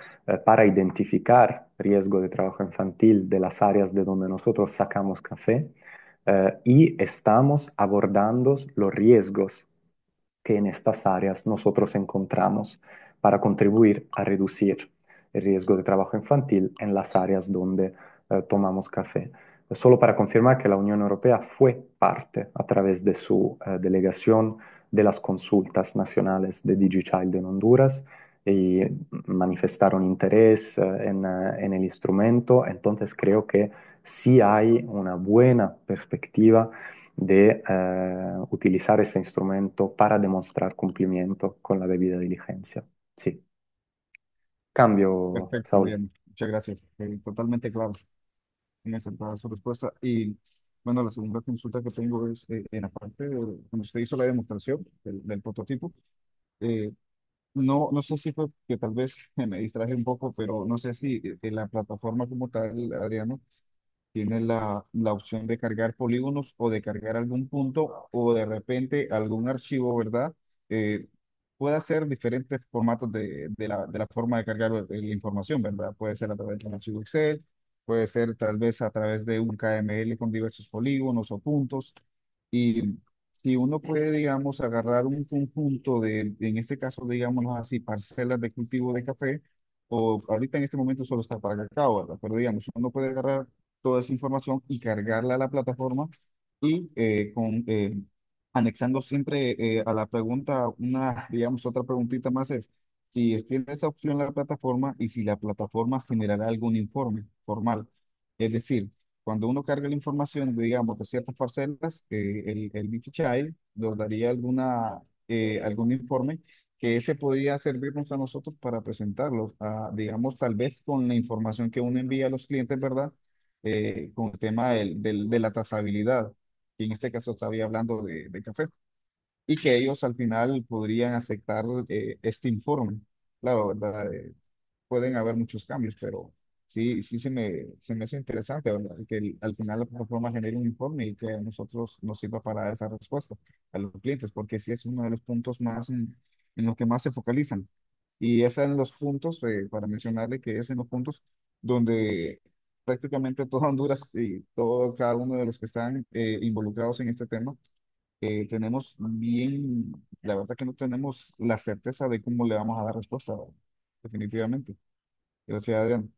para identificar riesgo de trabajo infantil de las áreas de donde nosotros sacamos café y estamos abordando los riesgos que en estas áreas nosotros encontramos para contribuir a reducir el riesgo de trabajo infantil en las áreas donde tomamos café. Solo para confirmar que la Unión Europea fue parte, a través de su delegación, de las consultas nacionales de DigiChild en Honduras y manifestaron interés en el instrumento. Entonces creo que sí hay una buena perspectiva de utilizar este instrumento para demostrar cumplimiento con la debida diligencia. Sí. Cambio, Perfecto, Saúl. Adrián. Muchas gracias. Totalmente claro en acertada su respuesta. Y bueno, la segunda consulta que tengo es en la parte de cuando usted hizo la demostración del prototipo. eh, no sé si fue que tal vez me distraje un poco, pero no sé si en la plataforma como tal, Adriano, tiene la opción de cargar polígonos o de cargar algún punto o de repente algún archivo, ¿verdad? Eh, puede ser diferentes formatos de la forma de cargar la información, ¿verdad? Puede ser a través de un archivo Excel, puede ser tal vez a través de un KML con diversos polígonos o puntos. Y si uno puede, digamos, agarrar un conjunto en este caso, digámoslo así, parcelas de cultivo de café, o ahorita en este momento solo está para cacao, ¿verdad? Pero digamos, uno puede agarrar toda esa información y cargarla a la plataforma y anexando siempre a la pregunta una, digamos, otra preguntita más es si tiene esa opción la plataforma y si la plataforma generará algún informe formal. Es decir, cuando uno carga la información, digamos, de ciertas parcelas, el DigiChild nos daría algún informe que ese podría servirnos a nosotros para presentarlo, digamos, tal vez con la información que uno envía a los clientes, ¿verdad? Con el tema de la trazabilidad, y en este caso estaba hablando de café, y que ellos al final podrían aceptar este informe. Claro, ¿verdad? Pueden haber muchos cambios, pero sí, sí se me hace interesante, ¿verdad? Que al final la plataforma genere un informe y que a nosotros nos sirva para dar esa respuesta a los clientes, porque sí es uno de los puntos más en los que más se focalizan. Y es en los puntos, para mencionarle que es en los puntos donde prácticamente toda Honduras y todo, cada uno de los que están involucrados en este tema, tenemos bien, la verdad que no tenemos la certeza de cómo le vamos a dar respuesta, definitivamente. Gracias, Adrián.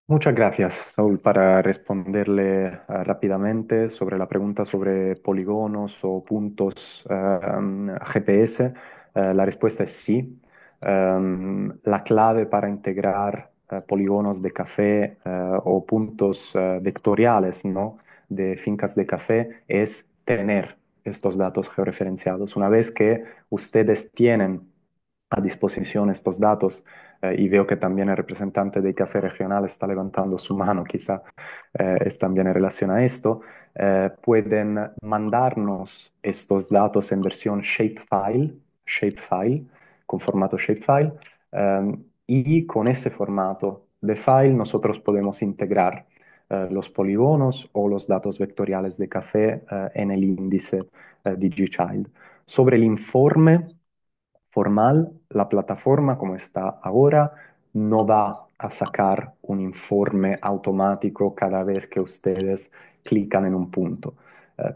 Muchas gracias, Saúl, para responderle rápidamente sobre la pregunta sobre polígonos o puntos GPS. La respuesta es sí. La clave para integrar polígonos de café o puntos vectoriales, ¿no? de fincas de café es tener estos datos georreferenciados. Una vez que ustedes tienen a disposición estos datos, y veo que también el representante del café regional está levantando su mano, quizá es también en relación a esto, pueden mandarnos estos datos en versión shapefile, con formato shapefile, y con ese formato de file nosotros podemos integrar los polígonos o los datos vectoriales de café en el índice DigiChild. Sobre el informe formal, la plataforma como está ahora no va a sacar un informe automático cada vez que ustedes clican en un punto.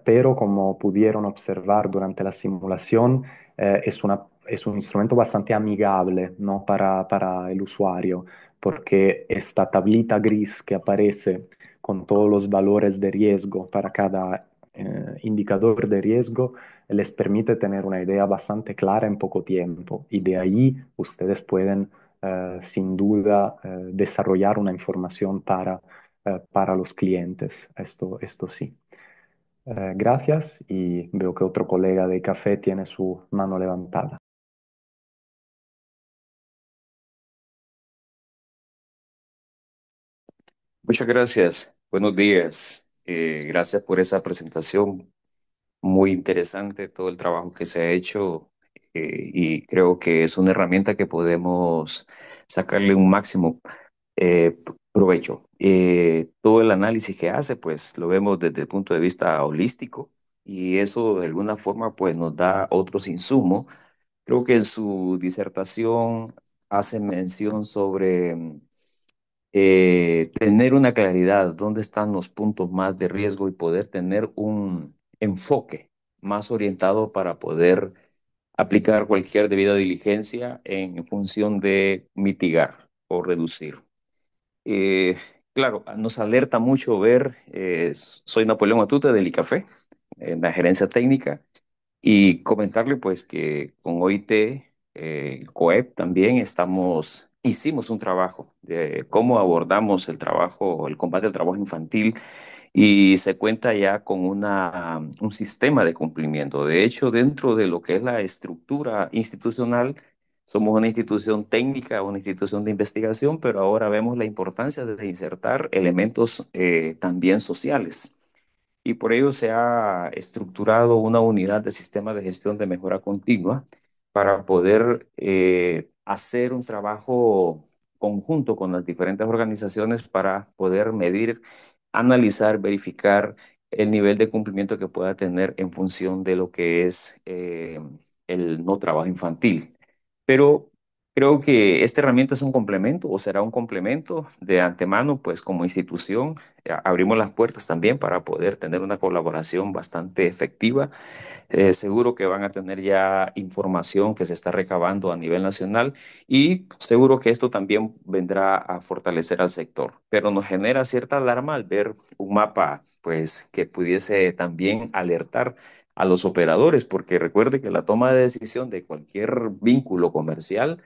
Pero como pudieron observar durante la simulación, es un instrumento bastante amigable, ¿no? para el usuario, porque esta tablita gris que aparece con todos los valores de riesgo para cada indicador de riesgo les permite tener una idea bastante clara en poco tiempo y de ahí ustedes pueden sin duda desarrollar una información para los clientes. Esto sí. Gracias y veo que otro colega de café tiene su mano levantada. Muchas gracias. Buenos días. Gracias por esa presentación. Muy interesante todo el trabajo que se ha hecho y creo que es una herramienta que podemos sacarle un máximo provecho. Todo el análisis que hace, pues lo vemos desde el punto de vista holístico y eso de alguna forma pues nos da otros insumos. Creo que en su disertación hace mención sobre tener una claridad, dónde están los puntos más de riesgo y poder tener un enfoque más orientado para poder aplicar cualquier debida diligencia en función de mitigar o reducir. Eh, claro, nos alerta mucho ver, soy Napoleón Matute del ICAFE, en la gerencia técnica, y comentarle pues que con OIT, COEP también hicimos un trabajo de cómo abordamos el trabajo, el combate al trabajo infantil y se cuenta ya con un sistema de cumplimiento. De hecho, dentro de lo que es la estructura institucional, somos una institución técnica, una institución de investigación, pero ahora vemos la importancia de insertar elementos también sociales y por ello se ha estructurado una unidad de sistema de gestión de mejora continua para poder hacer un trabajo conjunto con las diferentes organizaciones para poder medir, analizar, verificar el nivel de cumplimiento que pueda tener en función de lo que es el no trabajo infantil. Pero creo que esta herramienta es un complemento o será un complemento de antemano, pues como institución abrimos las puertas también para poder tener una colaboración bastante efectiva. Seguro que van a tener ya información que se está recabando a nivel nacional y seguro que esto también vendrá a fortalecer al sector. Pero nos genera cierta alarma al ver un mapa, pues, que pudiese también alertar a los operadores, porque recuerde que la toma de decisión de cualquier vínculo comercial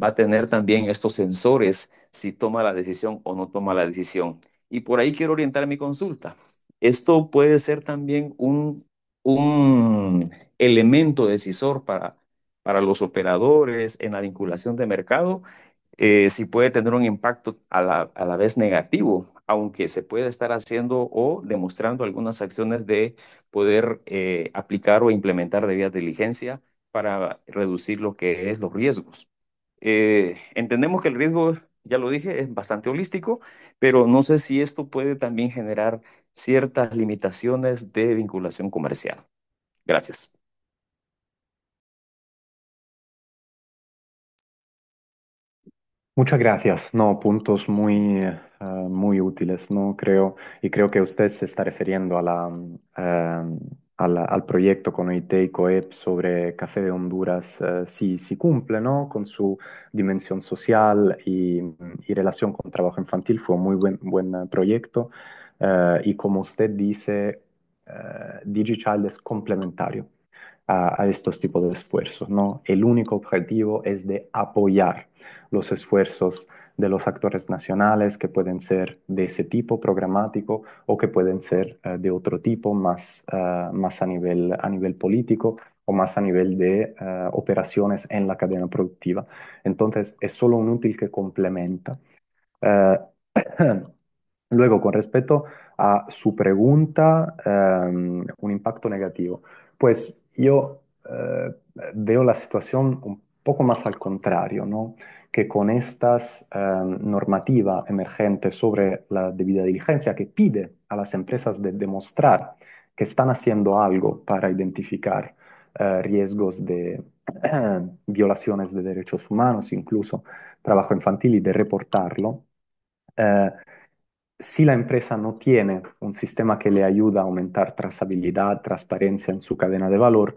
va a tener también estos sensores si toma la decisión o no toma la decisión. Y por ahí quiero orientar mi consulta. Esto puede ser también un elemento decisor para los operadores en la vinculación de mercado, si puede tener un impacto a la vez negativo, aunque se puede estar haciendo o demostrando algunas acciones de poder aplicar o implementar debida diligencia para reducir lo que es los riesgos. Entendemos que el riesgo, ya lo dije, es bastante holístico, pero no sé si esto puede también generar ciertas limitaciones de vinculación comercial. Gracias. Muchas gracias. No, puntos muy útiles, ¿no? Creo, y creo que usted se está refiriendo a al proyecto con OIT y COEP sobre Café de Honduras, si cumple, ¿no? Con su dimensión social y relación con trabajo infantil. Fue un muy buen proyecto. Y como usted dice, DigiChild es complementario a estos tipos de esfuerzos, ¿no? El único objetivo es de apoyar los esfuerzos de los actores nacionales que pueden ser de ese tipo programático o que pueden ser de otro tipo más a nivel político o más a nivel de operaciones en la cadena productiva. Entonces es solo un útil que complementa. Eh, Luego, con respecto a su pregunta, un impacto negativo. Pues yo veo la situación un poco más al contrario, ¿no? Que con estas normativa emergente sobre la debida diligencia que pide a las empresas de demostrar que están haciendo algo para identificar riesgos de violaciones de derechos humanos, incluso trabajo infantil y de reportarlo. eh, si la empresa no tiene un sistema que le ayuda a aumentar trazabilidad, transparencia en su cadena de valor,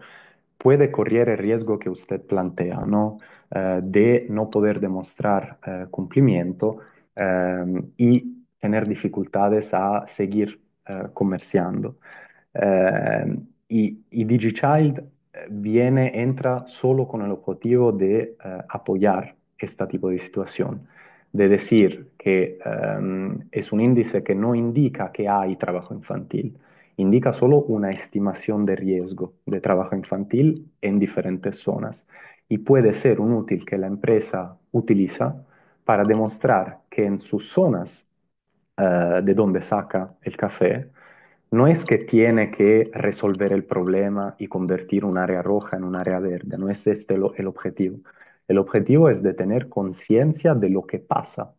puede correr el riesgo que usted plantea, ¿no? De no poder demostrar cumplimiento y tener dificultades a seguir comerciando. Y DigiChild entra solo con el objetivo de apoyar este tipo de situación, de decir que es un índice que no indica que hay trabajo infantil, indica solo una estimación de riesgo de trabajo infantil en diferentes zonas y puede ser un útil que la empresa utiliza para demostrar que en sus zonas de donde saca el café, no es que tiene que resolver el problema y convertir un área roja en un área verde, no es este el objetivo. El objetivo es de tener conciencia de lo que pasa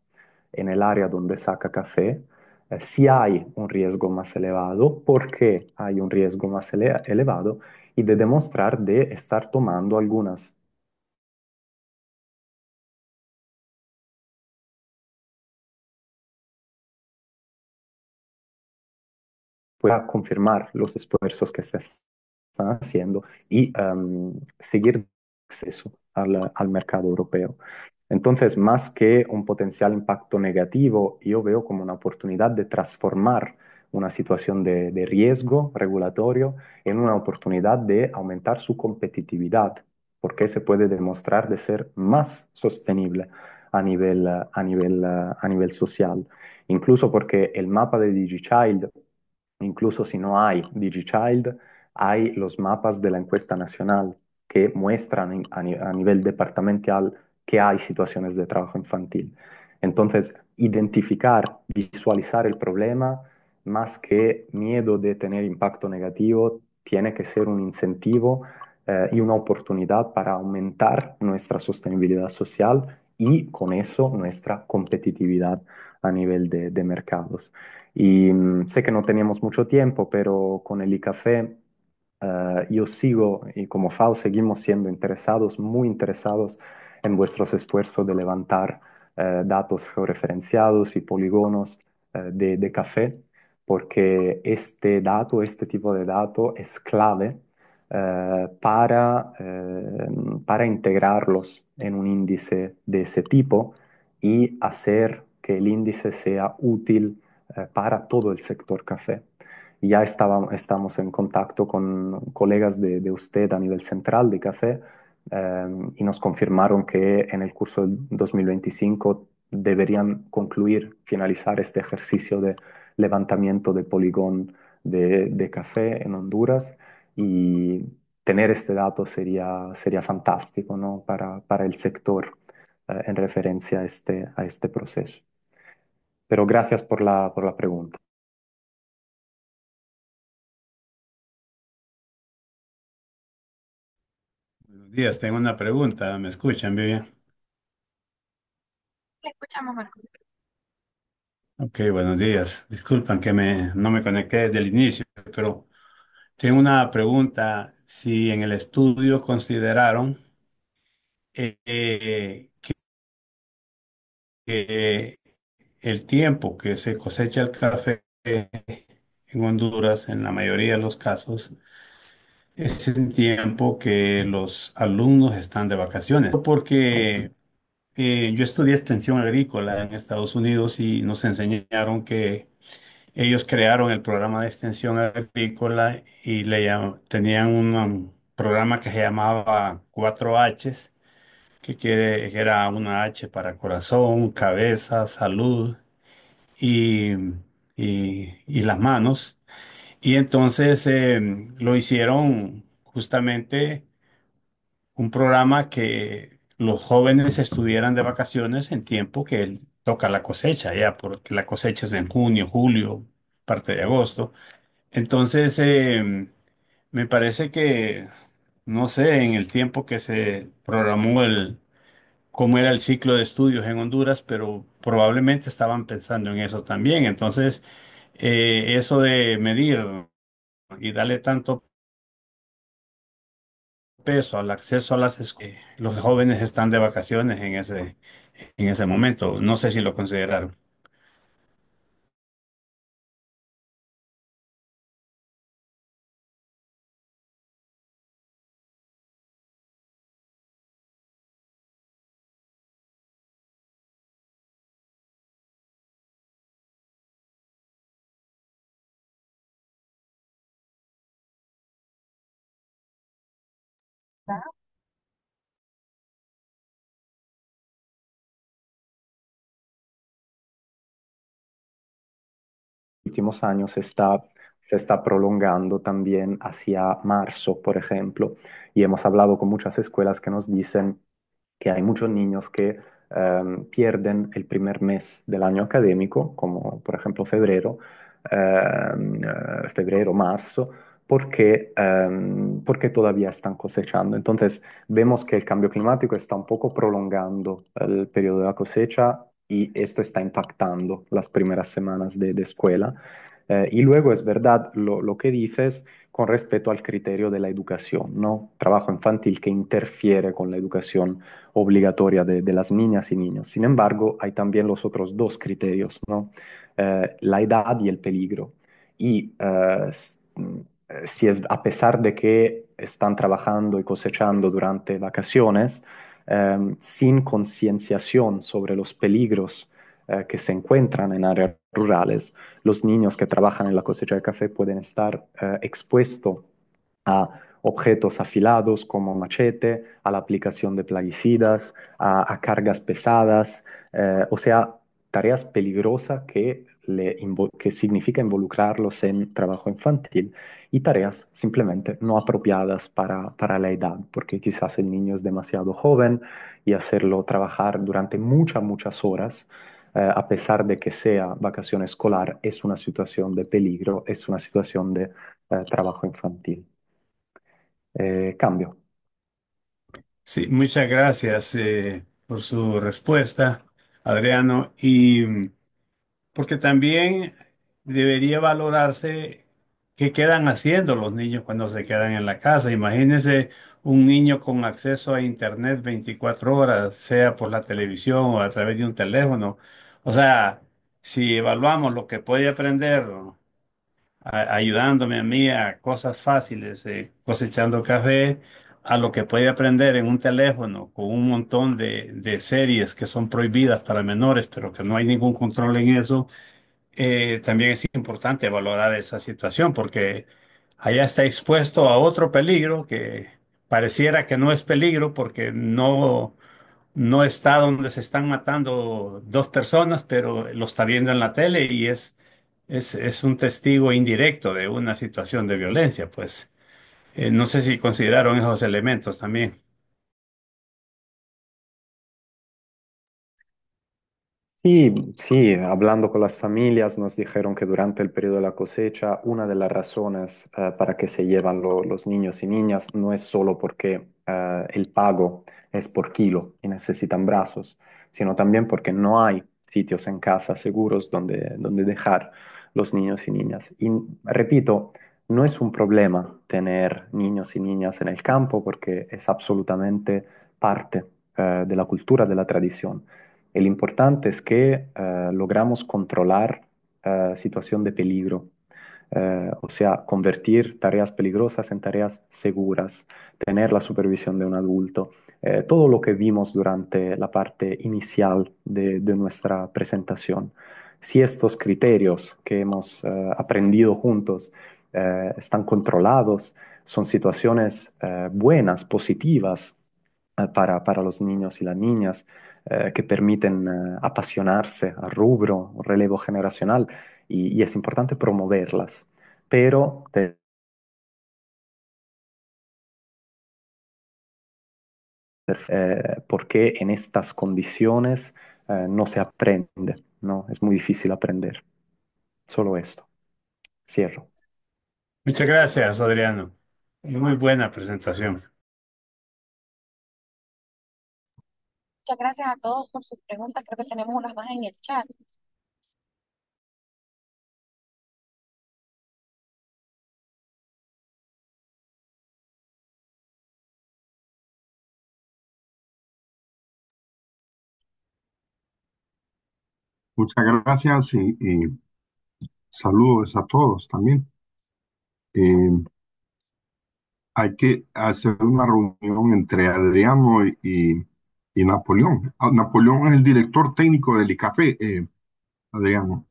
en el área donde saca café si hay un riesgo más elevado, por qué hay un riesgo más elevado y de demostrar de estar tomando algunas pueda confirmar los esfuerzos que se están haciendo y seguir acceso al mercado europeo. Entonces, más que un potencial impacto negativo, yo veo como una oportunidad de transformar una situación de riesgo regulatorio en una oportunidad de aumentar su competitividad, porque se puede demostrar de ser más sostenible a nivel social. Incluso porque el mapa de DigiChild, incluso si no hay DigiChild, hay los mapas de la encuesta nacional que muestran a nivel departamental que hay situaciones de trabajo infantil. Entonces, identificar, visualizar el problema, más que miedo de tener impacto negativo, tiene que ser un incentivo y una oportunidad para aumentar nuestra sostenibilidad social y con eso nuestra competitividad a nivel de mercados. Y sé que no teníamos mucho tiempo, pero con el iCafé yo sigo y como FAO seguimos siendo interesados, muy interesados en vuestros esfuerzos de levantar datos georreferenciados y polígonos de café, porque este dato, este tipo de dato es clave para integrarlos en un índice de ese tipo y hacer que el índice sea útil para todo el sector café. Ya estamos en contacto con colegas de usted a nivel central de café y nos confirmaron que en el curso del 2025 deberían concluir, finalizar este ejercicio de levantamiento de poligón de café en Honduras y tener este dato sería fantástico, ¿no? Para el sector en referencia a este proceso. Pero gracias por la pregunta. Buenos días, tengo una pregunta. ¿Me escuchan bien? Le escuchamos, Marco. Ok, buenos días. Disculpan que no me conecté desde el inicio, pero tengo una pregunta. Si en el estudio consideraron que el tiempo que se cosecha el café en Honduras, en la mayoría de los casos, es el tiempo que los alumnos están de vacaciones. Porque yo estudié extensión agrícola en Estados Unidos y nos enseñaron que ellos crearon el programa de extensión agrícola y tenían un programa que se llamaba 4Hs, que era una H para corazón, cabeza, salud y, y las manos. Y entonces lo hicieron justamente un programa que los jóvenes estuvieran de vacaciones en tiempo que toca la cosecha, ya, porque la cosecha es en junio, julio, parte de agosto. Entonces, me parece que, no sé, en el tiempo que se programó cómo era el ciclo de estudios en Honduras, pero probablemente estaban pensando en eso también. Entonces, eso de medir y darle tanto peso al acceso a las escuelas, los jóvenes están de vacaciones en ese momento. No sé si lo consideraron. Últimos años se está prolongando también hacia marzo, por ejemplo, y hemos hablado con muchas escuelas que nos dicen que hay muchos niños que pierden el primer mes del año académico, como por ejemplo febrero, marzo, porque todavía están cosechando. Entonces, vemos que el cambio climático está un poco prolongando el periodo de la cosecha y esto está impactando las primeras semanas de escuela. Y luego es verdad lo que dices con respecto al criterio de la educación, ¿no? Trabajo infantil que interfiere con la educación obligatoria de las niñas y niños. Sin embargo, hay también los otros dos criterios, ¿no? La edad y el peligro. Y si es a pesar de que están trabajando y cosechando durante vacaciones, sin concienciación sobre los peligros que se encuentran en áreas rurales, los niños que trabajan en la cosecha de café pueden estar expuestos a objetos afilados como machete, a la aplicación de plaguicidas, a cargas pesadas, o sea, tareas peligrosas que significa involucrarlos en trabajo infantil y tareas simplemente no apropiadas para la edad, porque quizás el niño es demasiado joven y hacerlo trabajar durante muchas horas, a pesar de que sea vacación escolar, es una situación de peligro, es una situación de trabajo infantil. Cambio. Sí, muchas gracias por su respuesta, Adriano. Y porque también debería valorarse qué quedan haciendo los niños cuando se quedan en la casa. Imagínense un niño con acceso a Internet 24 horas, sea por la televisión o a través de un teléfono. O sea, si evaluamos lo que puede aprender ayudándome a mí a cosas fáciles, cosechando café, a lo que puede aprender en un teléfono con un montón de series que son prohibidas para menores, pero que no hay ningún control en eso. También es importante valorar esa situación porque allá está expuesto a otro peligro que pareciera que no es peligro porque no está donde se están matando dos personas, pero lo está viendo en la tele y es un testigo indirecto de una situación de violencia. Pues no sé si consideraron esos elementos también. Sí, sí, hablando con las familias nos dijeron que durante el periodo de la cosecha una de las razones para que se llevan los niños y niñas no es solo porque el pago es por kilo y necesitan brazos, sino también porque no hay sitios en casa seguros donde dejar los niños y niñas. Y repito, no es un problema tener niños y niñas en el campo porque es absolutamente parte de la cultura, de la tradición. El importante es que logramos controlar situación de peligro, o sea, convertir tareas peligrosas en tareas seguras, tener la supervisión de un adulto, todo lo que vimos durante la parte inicial de nuestra presentación. Si estos criterios que hemos aprendido juntos están controlados, son situaciones buenas, positivas para los niños y las niñas, que permiten apasionarse al rubro, relevo generacional, y es importante promoverlas, pero porque en estas condiciones no se aprende, ¿no? Es muy difícil aprender. Solo esto. Cierro. Muchas gracias, Adriano. Muy buena presentación. Muchas gracias a todos por sus preguntas. Creo que tenemos unas más en el chat. Muchas gracias y saludos a todos también. Eh, Hay que hacer una reunión entre Adriano y Napoleón. Napoleón es el director técnico del ICAFE, Adriano.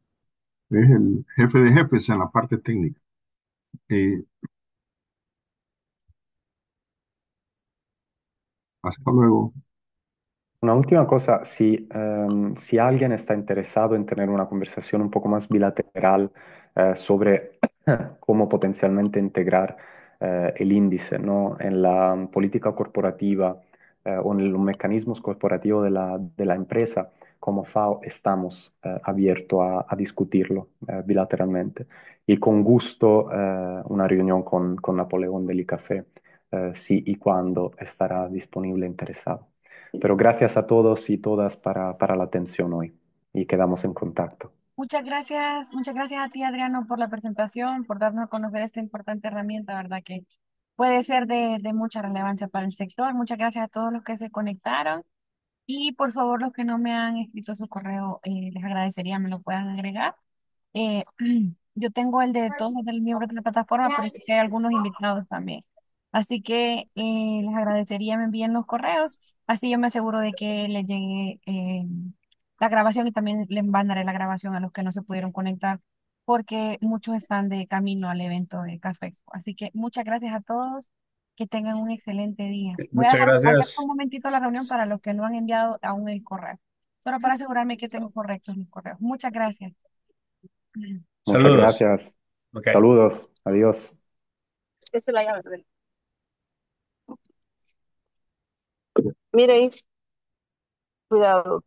Es el jefe de jefes en la parte técnica. Eh, Hasta luego. Una última cosa, si alguien está interesado en tener una conversación un poco más bilateral sobre cómo potencialmente integrar el índice, ¿no? En la política corporativa o en los mecanismos corporativos de la empresa, como FAO estamos abiertos a discutirlo bilateralmente. Y con gusto una reunión con Napoleón del ICAFE, si y cuando estará disponible e interesado. Pero gracias a todos y todas para la atención hoy. y quedamos en contacto. muchas gracias a ti, Adriano, por la presentación, por darnos a conocer esta importante herramienta, ¿verdad? Que puede ser de mucha relevancia para el sector. Muchas gracias a todos los que se conectaron. Y por favor, los que no me han escrito su correo, les agradecería me lo puedan agregar. Eh, yo tengo el de todos los miembros de la plataforma, pero sé que hay algunos invitados también. Así que les agradecería me envíen los correos, así yo me aseguro de que les llegue la grabación y también les mandaré la grabación a los que no se pudieron conectar, porque muchos están de camino al evento de Café Expo. Así que muchas gracias a todos, que tengan un excelente día. Voy a Muchas dejar abierto un gracias. momentito la reunión para los que no han enviado aún el correo, solo para asegurarme que tengo correctos mis correos. Muchas gracias. Muchas Saludos. gracias. Ok. Saludos. Adiós. Esta es la llave, ¿verdad? Miren, cuidado.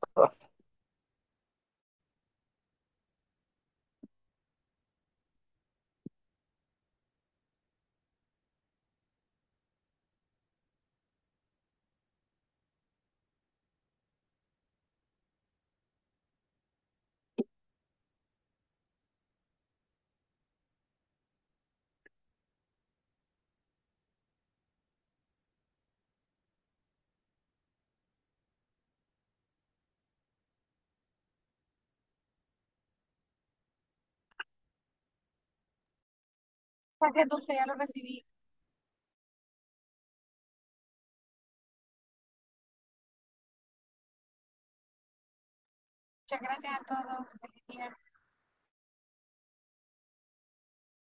Gracias, Dulce, ya lo recibí. Muchas gracias a todos. Feliz día.